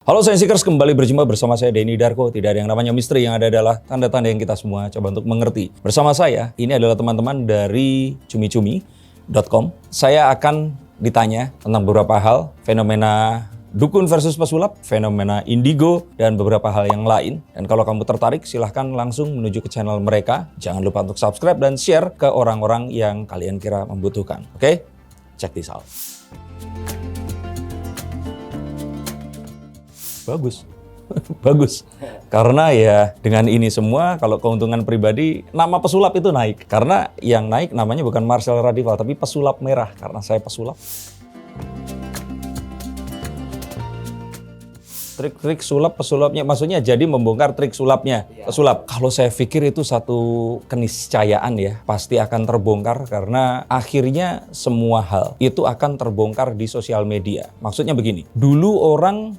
Halo Sensikers, kembali berjumpa bersama saya Denny Darko. Tidak ada yang namanya misteri, yang ada adalah tanda-tanda yang kita semua coba untuk mengerti. Bersama saya, ini adalah teman-teman dari cumi-cumi.com. Saya akan ditanya tentang beberapa hal, fenomena dukun versus pesulap, fenomena indigo, dan beberapa hal yang lain. Dan kalau kamu tertarik, silahkan langsung menuju ke channel mereka. Jangan lupa untuk subscribe dan share ke orang-orang yang kalian kira membutuhkan. Oke? Check this out. Bagus. Bagus. Karena ya dengan ini semua, kalau keuntungan pribadi, nama pesulap itu naik. Karena yang naik namanya bukan Marcel Radival, tapi pesulap merah. Karena saya pesulap. Trik-trik sulap pesulapnya, maksudnya jadi membongkar trik sulapnya, pesulap. Kalau saya pikir itu satu keniscayaan ya, pasti akan terbongkar karena akhirnya semua hal itu akan terbongkar di sosial media. Maksudnya begini, dulu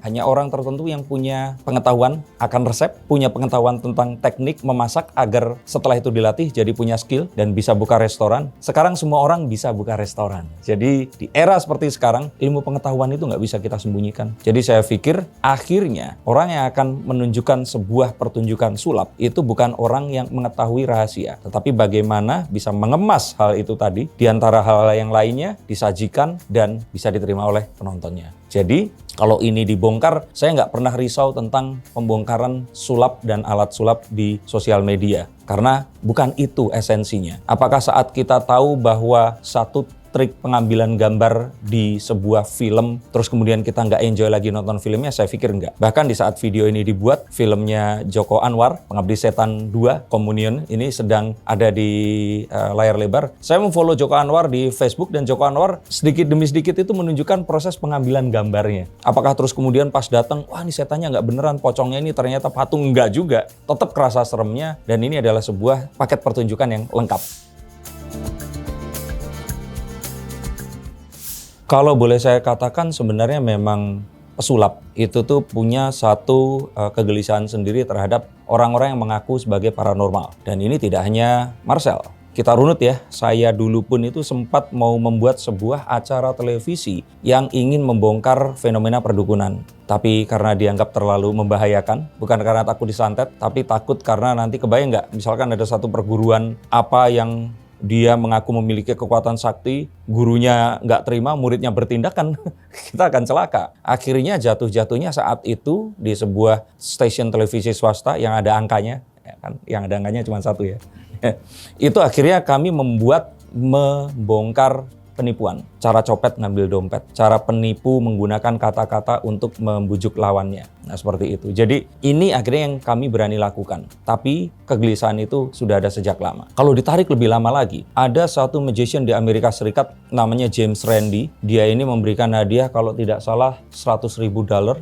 hanya orang tertentu yang punya pengetahuan akan resep, punya pengetahuan tentang teknik memasak agar setelah itu dilatih jadi punya skill dan bisa buka restoran. Sekarang semua orang bisa buka restoran. Jadi di era seperti sekarang, ilmu pengetahuan itu nggak bisa kita sembunyikan. Jadi saya pikir akhirnya orang yang akan menunjukkan sebuah pertunjukan sulap itu bukan orang yang mengetahui rahasia, tetapi bagaimana bisa mengemas hal itu tadi di antara hal-hal yang lainnya, disajikan dan bisa diterima oleh penontonnya. Jadi kalau ini dibongkar, saya nggak pernah risau tentang pembongkaran sulap dan alat sulap di sosial media. Karena bukan itu esensinya. Apakah saat kita tahu bahwa satu trik pengambilan gambar di sebuah film, terus kemudian kita nggak enjoy lagi nonton filmnya? Saya pikir nggak. Bahkan di saat video ini dibuat, filmnya Joko Anwar, Pengabdi Setan 2, Communion, ini sedang ada di layar lebar. Saya memfollow Joko Anwar di Facebook, dan Joko Anwar sedikit demi sedikit itu menunjukkan proses pengambilan gambarnya. Apakah terus kemudian pas datang, wah ini setannya nggak beneran, pocongnya ini ternyata patung? Nggak juga. Tetap kerasa seremnya, dan ini adalah sebuah paket pertunjukan yang lengkap. Kalau boleh saya katakan, sebenarnya memang pesulap itu tuh punya satu kegelisahan sendiri terhadap orang-orang yang mengaku sebagai paranormal. Dan ini tidak hanya Marcel. Kita runut ya, saya dulu pun itu sempat mau membuat sebuah acara televisi yang ingin membongkar fenomena perdukunan. Tapi karena dianggap terlalu membahayakan, bukan karena takut disantet, tapi takut karena nanti kebayang nggak, misalkan ada satu perguruan apa yang dia mengaku memiliki kekuatan sakti, gurunya nggak terima, muridnya bertindak, kan kita akan celaka. Akhirnya jatuh-jatuhnya saat itu di sebuah stasiun televisi swasta yang ada angkanya, ya kan? Yang ada angkanya cuma satu ya. Itu akhirnya kami membongkar penipuan, cara copet ngambil dompet, cara penipu menggunakan kata-kata untuk membujuk lawannya. Nah seperti itu. Jadi ini akhirnya yang kami berani lakukan. Tapi kegelisahan itu sudah ada sejak lama. Kalau ditarik lebih lama lagi, ada satu magician di Amerika Serikat namanya James Randi. Dia ini memberikan hadiah kalau tidak salah $100.000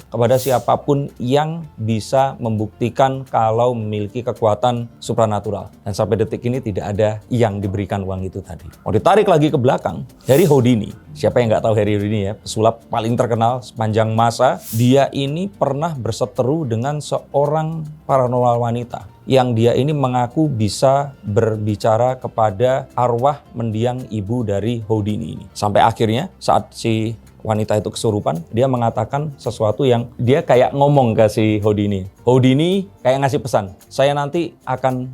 kepada siapapun yang bisa membuktikan kalau memiliki kekuatan supranatural. Dan sampai detik ini tidak ada yang diberikan uang itu tadi. Mau ditarik lagi ke belakang, Harry Houdini. Siapa yang nggak tahu Harry Houdini ya? Pesulap paling terkenal sepanjang masa. Dia ini pernah berseteru dengan seorang paranormal wanita yang dia ini mengaku bisa berbicara kepada arwah mendiang ibu dari Houdini ini. Sampai akhirnya saat si wanita itu kesurupan, dia mengatakan sesuatu yang dia kayak ngomong ke si Houdini. Houdini kayak ngasih pesan, saya nanti akan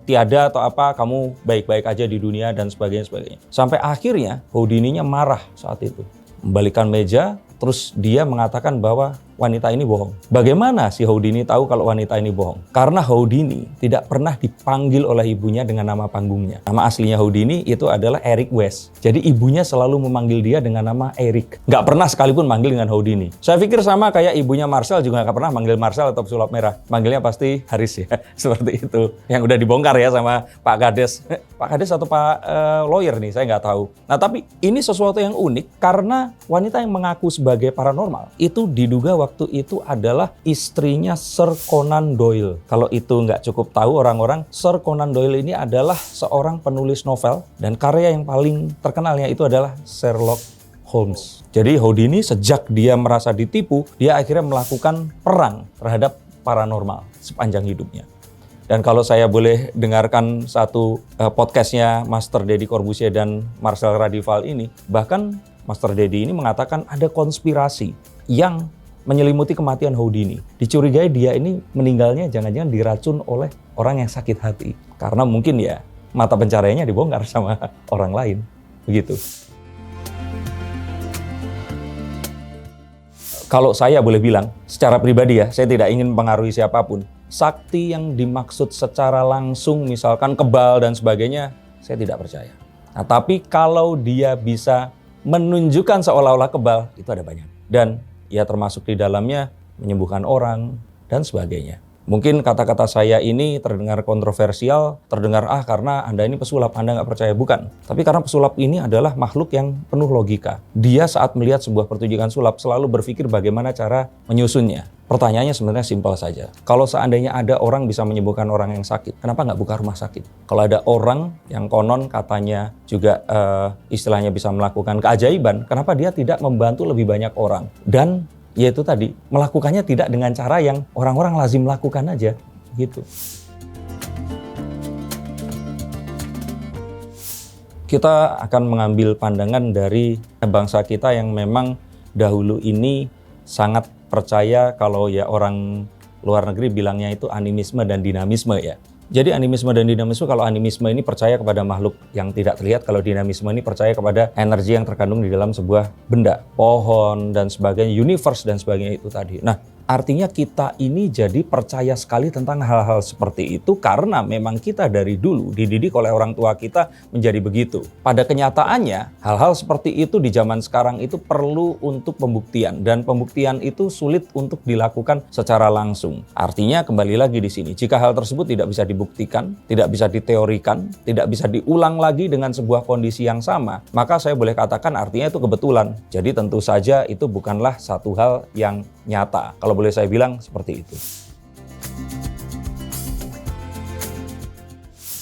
tiada atau apa, kamu baik-baik aja di dunia dan sebagainya. Sampai akhirnya Houdininya marah saat itu. Membalikkan meja, terus dia mengatakan bahwa wanita ini bohong. Bagaimana si Houdini tahu kalau wanita ini bohong? Karena Houdini tidak pernah dipanggil oleh ibunya dengan nama panggungnya. Nama aslinya Houdini itu adalah Eric West. Jadi ibunya selalu memanggil dia dengan nama Eric. Nggak pernah sekalipun manggil dengan Houdini. Saya pikir sama kayak ibunya Marcel juga nggak pernah manggil Marcel atau pesulap merah. Manggilnya pasti Haris ya. Seperti itu. Yang udah dibongkar ya sama Pak Kades. Pak Kades atau Pak lawyer nih, saya nggak tahu. Nah tapi ini sesuatu yang unik karena wanita yang mengaku sebagai paranormal itu diduga waktu itu adalah istrinya Sir Conan Doyle. Kalau itu nggak cukup tahu orang-orang, Sir Conan Doyle ini adalah seorang penulis novel dan karya yang paling terkenalnya itu adalah Sherlock Holmes. Jadi Houdini sejak dia merasa ditipu, dia akhirnya melakukan perang terhadap paranormal sepanjang hidupnya. Dan kalau saya boleh dengarkan satu podcastnya Master Deddy Corbuzier dan Marcel Radival ini, bahkan Master Deddy ini mengatakan ada konspirasi yang menyelimuti kematian Houdini. Dicurigai dia ini meninggalnya jangan-jangan diracun oleh orang yang sakit hati. Karena mungkin ya mata pencariannya dibongkar sama orang lain. Begitu. Kalau saya boleh bilang, secara pribadi ya, saya tidak ingin mempengaruhi siapapun. Sakti yang dimaksud secara langsung, misalkan kebal dan sebagainya, saya tidak percaya. Nah, tapi kalau dia bisa menunjukkan seolah-olah kebal, itu ada banyak. Dan ya termasuk di dalamnya menyembuhkan orang dan sebagainya. Mungkin kata-kata saya ini terdengar kontroversial, terdengar karena Anda ini pesulap, Anda nggak percaya. Bukan. Tapi karena pesulap ini adalah makhluk yang penuh logika. Dia saat melihat sebuah pertunjukan sulap selalu berpikir bagaimana cara menyusunnya. Pertanyaannya sebenarnya simpel saja. Kalau seandainya ada orang bisa menyembuhkan orang yang sakit, kenapa nggak buka rumah sakit? Kalau ada orang yang konon katanya juga istilahnya bisa melakukan keajaiban, kenapa dia tidak membantu lebih banyak orang? Dan yaitu tadi, melakukannya tidak dengan cara yang orang-orang lazim lakukan aja, gitu. Kita akan mengambil pandangan dari bangsa kita yang memang dahulu ini sangat percaya kalau ya orang luar negeri bilangnya itu animisme dan dinamisme ya. Jadi animisme dan dinamisme, kalau animisme ini percaya kepada makhluk yang tidak terlihat, kalau dinamisme ini percaya kepada energi yang terkandung di dalam sebuah benda, pohon dan sebagainya, universe dan sebagainya itu tadi. Nah, artinya kita ini jadi percaya sekali tentang hal-hal seperti itu karena memang kita dari dulu dididik oleh orang tua kita menjadi begitu. Pada kenyataannya, hal-hal seperti itu di zaman sekarang itu perlu untuk pembuktian dan pembuktian itu sulit untuk dilakukan secara langsung. Artinya kembali lagi di sini, jika hal tersebut tidak bisa dibuktikan, tidak bisa diteorikan, tidak bisa diulang lagi dengan sebuah kondisi yang sama, maka saya boleh katakan artinya itu kebetulan. Jadi tentu saja itu bukanlah satu hal yang nyata. Kalau boleh saya bilang seperti itu.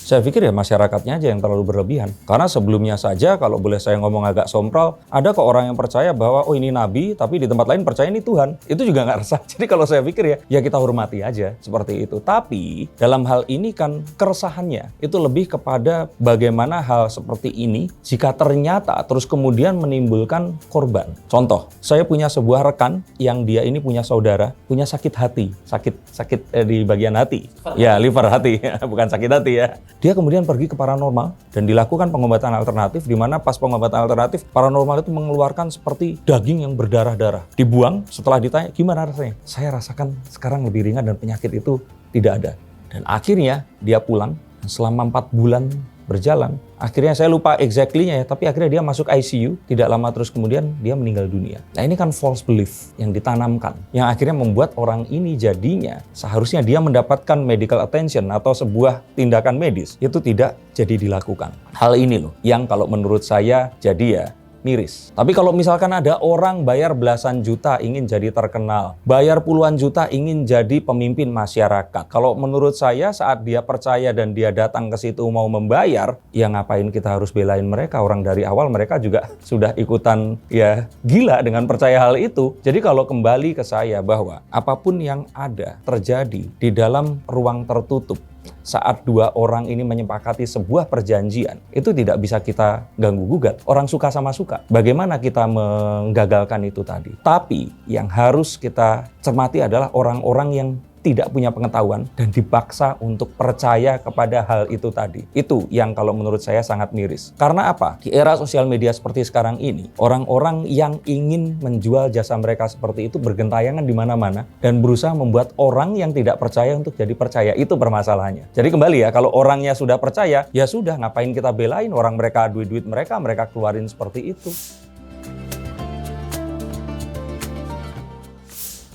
Saya pikir ya masyarakatnya aja yang terlalu berlebihan. Karena sebelumnya saja kalau boleh saya ngomong agak sompral, ada kok orang yang percaya bahwa ini nabi, tapi di tempat lain percaya ini Tuhan. Itu juga nggak resah. Jadi kalau saya pikir ya kita hormati aja seperti itu. Tapi dalam hal ini kan keresahannya itu lebih kepada bagaimana hal seperti ini jika ternyata terus kemudian menimbulkan korban. Contoh, saya punya sebuah rekan yang dia ini punya saudara, punya sakit hati, sakit di bagian hati. Ya, liver hati, bukan sakit hati ya. Dia kemudian pergi ke paranormal dan dilakukan pengobatan alternatif, di mana pas pengobatan alternatif paranormal itu mengeluarkan seperti daging yang berdarah-darah. Dibuang, setelah ditanya gimana rasanya? Saya rasakan sekarang lebih ringan dan penyakit itu tidak ada. Dan akhirnya dia pulang dan selama 4 bulan berjalan. Akhirnya saya lupa exactly-nya ya, tapi akhirnya dia masuk ICU, tidak lama terus kemudian dia meninggal dunia. Nah ini kan false belief yang ditanamkan, yang akhirnya membuat orang ini jadinya seharusnya dia mendapatkan medical attention atau sebuah tindakan medis, itu tidak jadi dilakukan. Hal ini loh, yang kalau menurut saya jadi ya miris. Tapi kalau misalkan ada orang bayar belasan juta ingin jadi terkenal, bayar puluhan juta ingin jadi pemimpin masyarakat. Kalau menurut saya saat dia percaya dan dia datang ke situ mau membayar, ya ngapain kita harus belain mereka? Orang dari awal mereka juga sudah ikutan ya gila dengan percaya hal itu. Jadi kalau kembali ke saya bahwa apapun yang ada terjadi di dalam ruang tertutup, saat dua orang ini menyepakati sebuah perjanjian, itu tidak bisa kita ganggu-gugat. Orang suka sama suka. Bagaimana kita menggagalkan itu tadi? Tapi yang harus kita cermati adalah orang-orang yang tidak punya pengetahuan dan dipaksa untuk percaya kepada hal itu tadi. Itu yang kalau menurut saya sangat miris. Karena apa? Di era sosial media seperti sekarang ini, orang-orang yang ingin menjual jasa mereka seperti itu bergentayangan di mana-mana dan berusaha membuat orang yang tidak percaya untuk jadi percaya. Itu permasalahannya. Jadi kembali ya, kalau orangnya sudah percaya, ya sudah, ngapain kita belain orang mereka, duit-duit mereka keluarin seperti itu.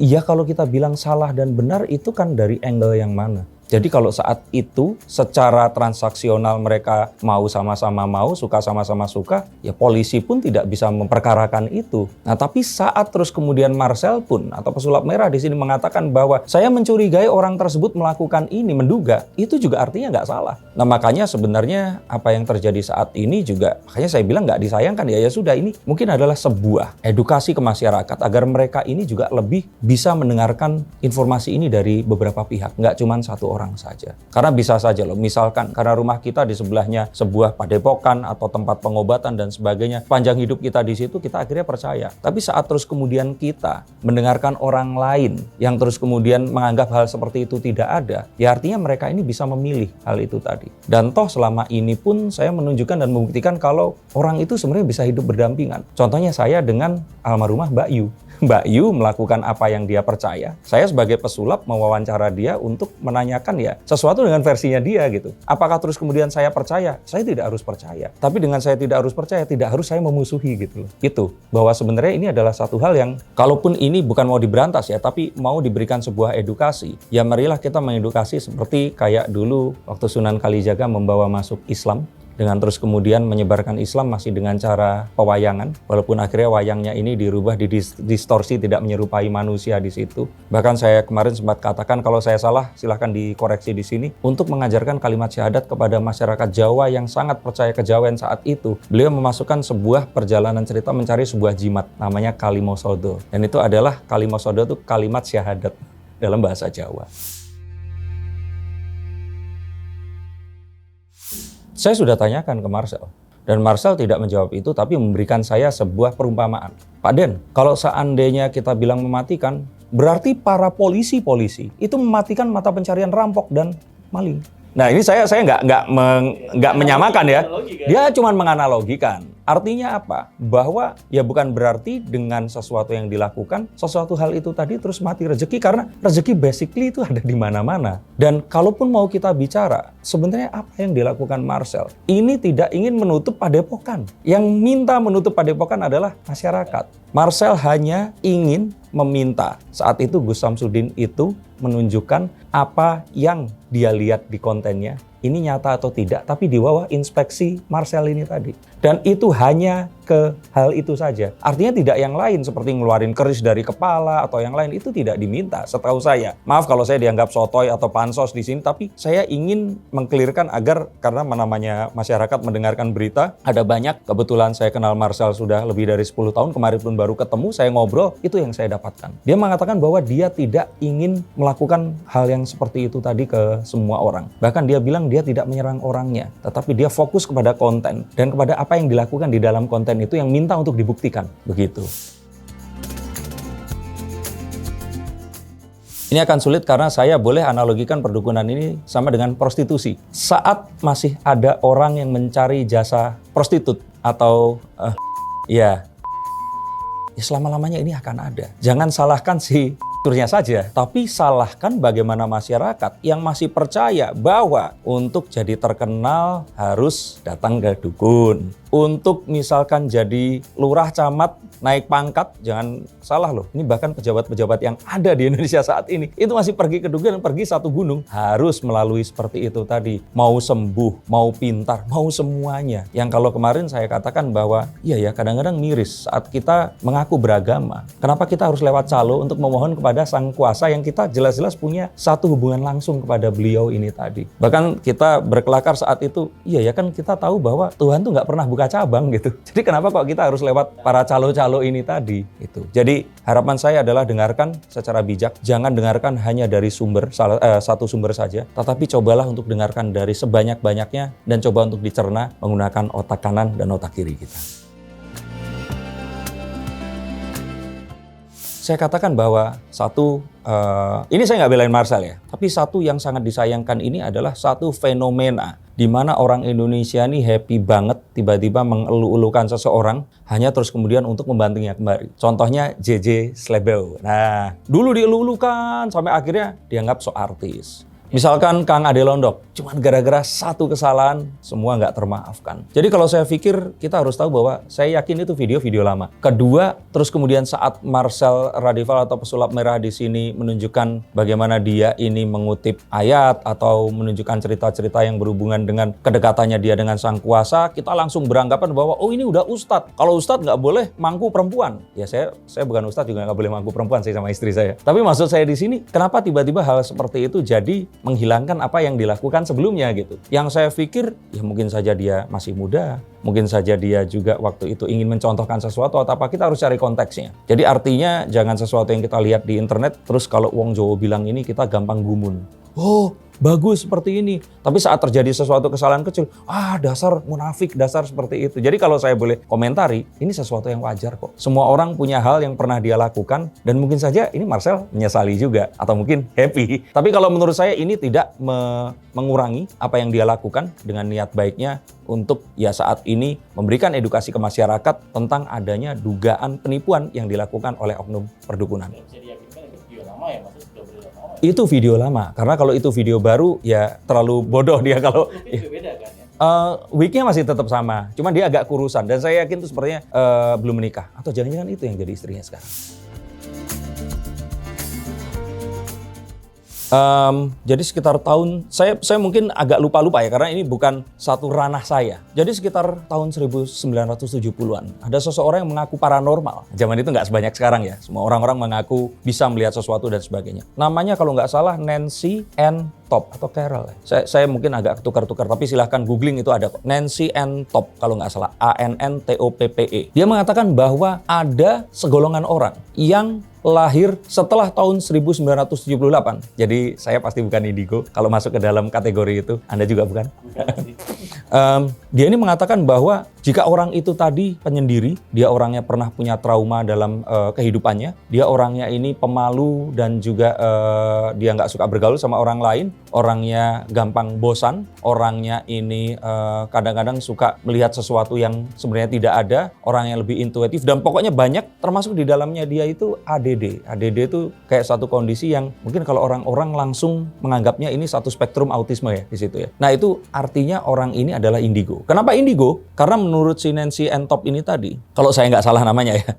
Iya, kalau kita bilang salah dan benar itu kan dari angle yang mana? Jadi kalau saat itu secara transaksional mereka mau sama-sama mau, suka sama-sama suka, ya polisi pun tidak bisa memperkarakan itu. Nah tapi saat terus kemudian Marcel pun atau pesulap merah di sini mengatakan bahwa saya mencurigai orang tersebut melakukan ini, menduga, itu juga artinya nggak salah. Nah makanya sebenarnya apa yang terjadi saat ini juga, makanya saya bilang nggak disayangkan ya sudah, ini mungkin adalah sebuah edukasi ke masyarakat agar mereka ini juga lebih bisa mendengarkan informasi ini dari beberapa pihak, nggak cuma satu orang orang saja. Karena bisa saja loh, misalkan karena rumah kita di sebelahnya sebuah padepokan atau tempat pengobatan dan sebagainya, panjang hidup kita di situ, kita akhirnya percaya. Tapi saat terus kemudian kita mendengarkan orang lain yang terus kemudian menganggap hal seperti itu tidak ada, ya artinya mereka ini bisa memilih hal itu tadi. Dan toh selama ini pun saya menunjukkan dan membuktikan kalau orang itu sebenarnya bisa hidup berdampingan. Contohnya saya dengan almarhumah Mbak Yu. Mbak Yu melakukan apa yang dia percaya. Saya sebagai pesulap mewawancara dia untuk menanyakan ya sesuatu dengan versinya dia gitu. Apakah terus kemudian saya percaya? Saya tidak harus percaya. Tapi dengan saya tidak harus percaya, tidak harus saya memusuhi gitu loh. Itu bahwa sebenarnya ini adalah satu hal yang kalaupun ini bukan mau diberantas ya, tapi mau diberikan sebuah edukasi. Ya marilah kita mengedukasi seperti kayak dulu waktu Sunan Kalijaga membawa masuk Islam. Dengan terus kemudian menyebarkan Islam masih dengan cara pewayangan, walaupun akhirnya wayangnya ini dirubah, didistorsi, tidak menyerupai manusia di situ. Bahkan saya kemarin sempat katakan kalau saya salah silahkan dikoreksi di sini, untuk mengajarkan kalimat syahadat kepada masyarakat Jawa yang sangat percaya kejawen saat itu. Beliau memasukkan sebuah perjalanan cerita mencari sebuah jimat namanya Kalimosodo, dan itu adalah Kalimosodo itu kalimat syahadat dalam bahasa Jawa. Saya sudah tanyakan ke Marcel, dan Marcel tidak menjawab itu, tapi memberikan saya sebuah perumpamaan. Pak Den, kalau seandainya kita bilang mematikan, berarti para polisi itu mematikan mata pencarian rampok dan maling. Nah ini saya nggak menyamakan ya, dia cuma menganalogikan. Artinya apa? Bahwa ya bukan berarti dengan sesuatu yang dilakukan, sesuatu hal itu tadi terus mati rezeki, karena rezeki basically itu ada di mana-mana. Dan kalaupun mau kita bicara, sebenarnya apa yang dilakukan Marcel? Ini tidak ingin menutup padepokan. Yang minta menutup padepokan adalah masyarakat. Marcel hanya ingin meminta. Saat itu Gus Samsudin itu menunjukkan apa yang dia lihat di kontennya. Ini nyata atau tidak, tapi di bawah inspeksi Marcel ini tadi. Dan itu hanya ke hal itu saja. Artinya tidak yang lain seperti ngeluarin keris dari kepala atau yang lain, itu tidak diminta setahu saya. Maaf kalau saya dianggap sotoy atau pansos di sini, tapi saya ingin mengklirkan agar karena namanya masyarakat mendengarkan berita, ada banyak, kebetulan saya kenal Marcel sudah lebih dari 10 tahun, kemarin pun baru ketemu, saya ngobrol, itu yang saya dapatkan. Dia mengatakan bahwa dia tidak ingin melakukan hal yang seperti itu tadi ke semua orang. Bahkan dia bilang dia tidak menyerang orangnya, tetapi dia fokus kepada konten dan kepada apa yang dilakukan di dalam konten itu yang minta untuk dibuktikan. Begitu. Ini akan sulit karena saya boleh analogikan perdukunan ini sama dengan prostitusi. Saat masih ada orang yang mencari jasa prostitut atau ya selama-lamanya ini akan ada. Jangan salahkan si turnya saja, tapi salahkan bagaimana masyarakat yang masih percaya bahwa untuk jadi terkenal harus datang ke dukun. Untuk misalkan jadi lurah, camat, naik pangkat, jangan salah loh. Ini bahkan pejabat-pejabat yang ada di Indonesia saat ini, itu masih pergi ke dukun, pergi satu gunung. Harus melalui seperti itu tadi. Mau sembuh, mau pintar, mau semuanya. Yang kalau kemarin saya katakan bahwa, iya ya kadang-kadang miris saat kita mengaku beragama. Kenapa kita harus lewat calo untuk memohon kepada Sang Kuasa yang kita jelas-jelas punya satu hubungan langsung kepada beliau ini tadi. Bahkan kita berkelakar saat itu, iya ya kan kita tahu bahwa Tuhan tuh nggak pernah buka cabang gitu. Jadi kenapa kok kita harus lewat para calo-calo ini tadi? Itu. Jadi harapan saya adalah dengarkan secara bijak. Jangan dengarkan hanya dari satu sumber saja, tetapi cobalah untuk dengarkan dari sebanyak-banyaknya dan coba untuk dicerna menggunakan otak kanan dan otak kiri kita. Saya katakan bahwa ini saya nggak belain Marcel ya, tapi satu yang sangat disayangkan ini adalah satu fenomena di mana orang Indonesia ini happy banget tiba-tiba mengeluh-elukan seseorang hanya terus kemudian untuk membantunya kembali. Contohnya JJ Slebeo. Nah, dulu dielu-elukan sampai akhirnya dianggap so artis. Misalkan Kang Ade Londok, cuman gara-gara satu kesalahan, semua nggak termaafkan. Jadi kalau saya pikir, kita harus tahu bahwa saya yakin itu video-video lama. Kedua, terus kemudian saat Marcel Radival atau pesulap merah di sini menunjukkan bagaimana dia ini mengutip ayat atau menunjukkan cerita-cerita yang berhubungan dengan kedekatannya dia dengan Sang Kuasa, kita langsung beranggapan bahwa, oh ini udah ustadz. Kalau ustadz nggak boleh mangku perempuan. Ya saya bukan ustadz juga nggak boleh mangku perempuan sih sama istri saya. Tapi maksud saya di sini, kenapa tiba-tiba hal seperti itu jadi menghilangkan apa yang dilakukan sebelumnya gitu. Yang saya pikir ya mungkin saja dia masih muda, mungkin saja dia juga waktu itu ingin mencontohkan sesuatu atau apa, kita harus cari konteksnya. Jadi artinya jangan sesuatu yang kita lihat di internet terus kalau wong Jawa bilang ini kita gampang gumun. Oh, bagus seperti ini. Tapi saat terjadi sesuatu kesalahan kecil, dasar munafik, dasar seperti itu. Jadi kalau saya boleh komentari, ini sesuatu yang wajar kok. Semua orang punya hal yang pernah dia lakukan, dan mungkin saja ini Marcel menyesali juga, atau mungkin happy. Tapi kalau menurut saya ini tidak mengurangi apa yang dia lakukan dengan niat baiknya untuk ya saat ini memberikan edukasi ke masyarakat tentang adanya dugaan penipuan yang dilakukan oleh oknum perdukunan. Bisa diyakinkan itu video lama ya, maksudnya sudah berulang lama ya? Itu video lama, karena kalau itu video baru ya terlalu bodoh dia kalau... Mungkin juga beda kan ya? Wig-nya masih tetap sama, cuman dia agak kurusan dan saya yakin itu sepertinya belum menikah. Atau jangan-jangan itu yang jadi istrinya sekarang. Jadi sekitar tahun, saya mungkin agak lupa-lupa ya, karena ini bukan satu ranah saya. Jadi sekitar tahun 1970-an, ada seseorang yang mengaku paranormal. Zaman itu nggak sebanyak sekarang ya, semua orang-orang mengaku bisa melihat sesuatu dan sebagainya. Namanya kalau nggak salah Nancy Ann Top atau Carol. Saya mungkin agak tukar-tukar, tapi silahkan googling, itu ada kok. Nancy Ann Top kalau nggak salah, ANNTOPPE. Dia mengatakan bahwa ada segolongan orang yang lahir setelah tahun 1978. Jadi saya pasti bukan indigo kalau masuk ke dalam kategori itu. Anda juga bukan? Dia ini mengatakan bahwa jika orang itu tadi penyendiri, dia orangnya pernah punya trauma dalam kehidupannya, dia orangnya ini pemalu dan juga dia nggak suka bergaul sama orang lain, orangnya gampang bosan, orangnya ini kadang-kadang suka melihat sesuatu yang sebenarnya tidak ada, orang yang lebih intuitif, dan pokoknya banyak, termasuk di dalamnya dia itu ADD. ADD itu kayak satu kondisi yang mungkin kalau orang-orang langsung menganggapnya ini satu spektrum autisme ya di situ ya. Nah itu artinya orang ini adalah indigo. Kenapa indigo? Karena menurut si Nancy Ann Top ini tadi, kalau saya nggak salah namanya ya,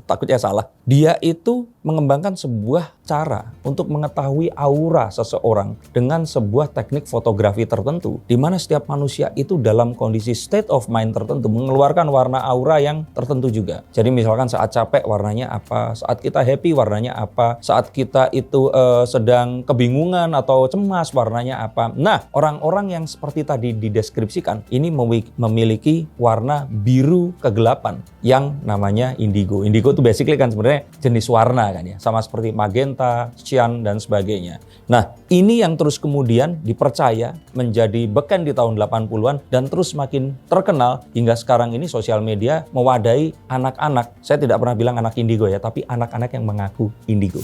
takutnya salah, dia itu mengembangkan sebuah cara untuk mengetahui aura seseorang dengan sebuah teknik fotografi tertentu, di mana setiap manusia itu dalam kondisi state of mind tertentu mengeluarkan warna aura yang tertentu juga. Jadi misalkan saat capek warnanya apa, saat kita happy warnanya apa, saat kita itu sedang kebingungan atau cemas warnanya apa. Nah, orang-orang yang seperti tadi dideskripsikan ini memiliki warna biru kegelapan yang namanya indigo. Indigo itu basically kan sebenarnya jenis warna kan ya, sama seperti magenta, cyan dan sebagainya. Nah, ini yang terus kemudian dipercaya menjadi beken di tahun 80-an dan terus makin terkenal hingga sekarang ini sosial media mewadahi anak-anak. Saya tidak pernah bilang anak indigo ya, tapi anak-anak yang mengaku indigo.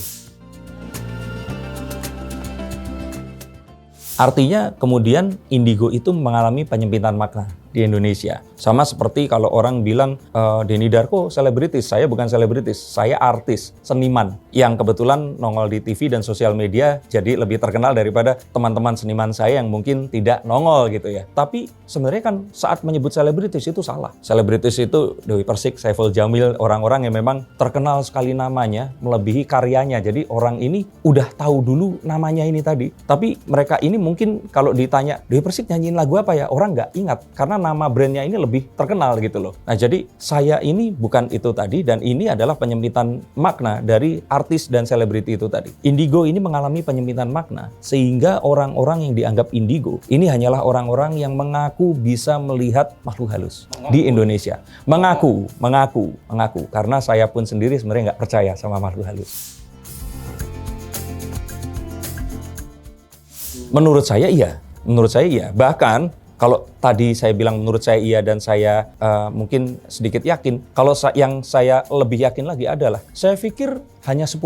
Artinya kemudian indigo itu mengalami penyempitan makna di Indonesia. Sama seperti kalau orang bilang, Denny Darko selebritis, saya bukan selebritis, saya artis, seniman yang kebetulan nongol di TV dan sosial media jadi lebih terkenal daripada teman-teman seniman saya yang mungkin tidak nongol gitu ya. Tapi sebenarnya kan saat menyebut selebritis itu salah. Selebritis itu Dewi Persik, Saiful Jamil, orang-orang yang memang terkenal sekali namanya, melebihi karyanya. Jadi orang ini udah tahu dulu namanya ini tadi. Tapi mereka ini mungkin kalau ditanya, Dewi Persik nyanyiin lagu apa ya? Orang nggak ingat karena nama brandnya ini lebih terkenal gitu loh. Nah jadi saya ini bukan itu tadi, dan ini adalah penyempitan makna dari artis dan selebriti itu tadi. Indigo ini mengalami penyempitan makna sehingga orang-orang yang dianggap indigo ini hanyalah orang-orang yang mengaku bisa melihat makhluk halus di Indonesia. Mengaku karena saya pun sendiri sebenarnya nggak percaya sama makhluk halus. Menurut saya iya. Bahkan kalau tadi saya bilang menurut saya iya dan saya mungkin sedikit yakin, kalau yang saya lebih yakin lagi adalah saya pikir hanya 10%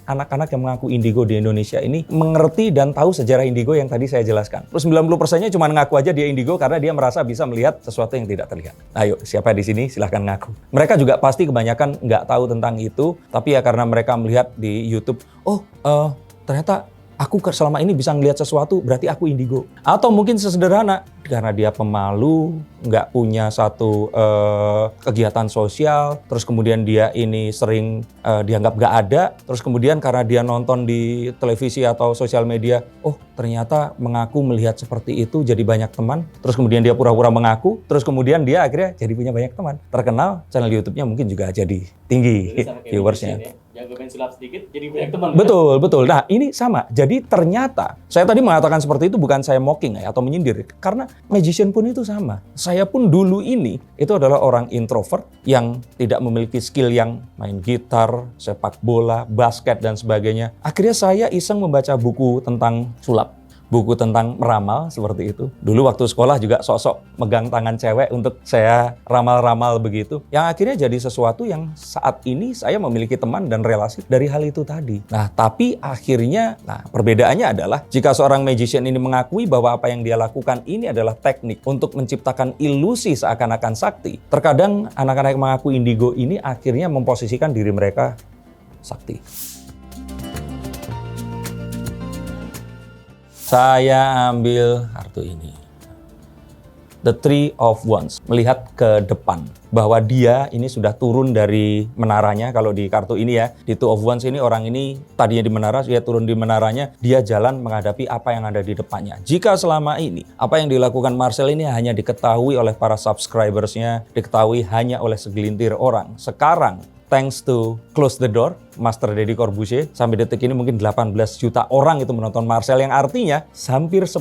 anak-anak yang mengaku indigo di Indonesia ini mengerti dan tahu sejarah indigo yang tadi saya jelaskan. Terus 90%-nya cuma ngaku aja dia indigo karena dia merasa bisa melihat sesuatu yang tidak terlihat. Ayo, siapa di sini silahkan ngaku. Mereka juga pasti kebanyakan nggak tahu tentang itu, tapi ya karena mereka melihat di YouTube, ternyata aku selama ini bisa ngelihat sesuatu, berarti aku indigo. Atau mungkin sesederhana, karena dia pemalu, nggak punya satu kegiatan sosial, terus kemudian dia ini sering dianggap nggak ada, terus kemudian karena dia nonton di televisi atau sosial media, ternyata mengaku melihat seperti itu jadi banyak teman, terus kemudian dia pura-pura mengaku, terus kemudian dia akhirnya jadi punya banyak teman. Terkenal, channel YouTube-nya mungkin juga jadi tinggi viewersnya. Jago main sulap sedikit, jadi banyak teman. Betul. Nah, ini sama. Jadi ternyata, saya tadi mengatakan seperti itu bukan saya mocking ya, atau menyindir. Karena magician pun itu sama. Saya pun dulu ini, itu adalah orang introvert yang tidak memiliki skill yang main gitar, sepak bola, basket, dan sebagainya. Akhirnya saya iseng membaca buku tentang sulap. buku tentang meramal seperti itu. Dulu waktu sekolah juga sok-sok megang tangan cewek untuk saya ramal-ramal begitu. Yang akhirnya jadi sesuatu yang saat ini saya memiliki teman dan relasi dari hal itu tadi. Nah, tapi akhirnya, perbedaannya adalah jika seorang magician ini mengakui bahwa apa yang dia lakukan ini adalah teknik untuk menciptakan ilusi seakan-akan sakti. Terkadang anak-anak yang mengaku indigo ini akhirnya memposisikan diri mereka sakti. Saya ambil kartu ini. The Three of Wands. Melihat ke depan. Bahwa dia ini sudah turun dari menaranya. Kalau di kartu ini ya. Di Two of Wands ini orang ini tadinya di menara. Dia turun di menaranya. Dia jalan menghadapi apa yang ada di depannya. Jika selama ini apa yang dilakukan Marcel ini hanya diketahui oleh para subscribersnya. Diketahui hanya oleh segelintir orang. Sekarang, thanks to Close the Door, Master Deddy Corbuzier, sampai detik ini mungkin 18 juta orang itu menonton Marcel, yang artinya hampir 10%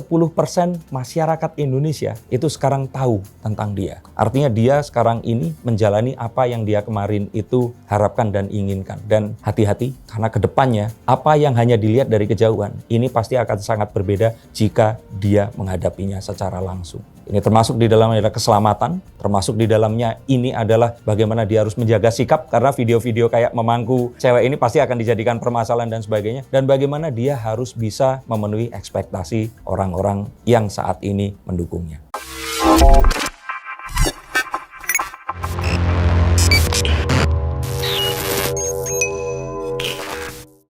masyarakat Indonesia itu sekarang tahu tentang dia. Artinya dia sekarang ini menjalani apa yang dia kemarin itu harapkan dan inginkan. Dan hati-hati, karena kedepannya apa yang hanya dilihat dari kejauhan, ini pasti akan sangat berbeda jika dia menghadapinya secara langsung. Ini termasuk di dalamnya adalah keselamatan, termasuk di dalamnya ini adalah bagaimana dia harus menjaga sikap, karena video-video kayak memangku cewek ini pasti akan dijadikan permasalahan dan sebagainya. Dan bagaimana dia harus bisa memenuhi ekspektasi orang-orang yang saat ini mendukungnya.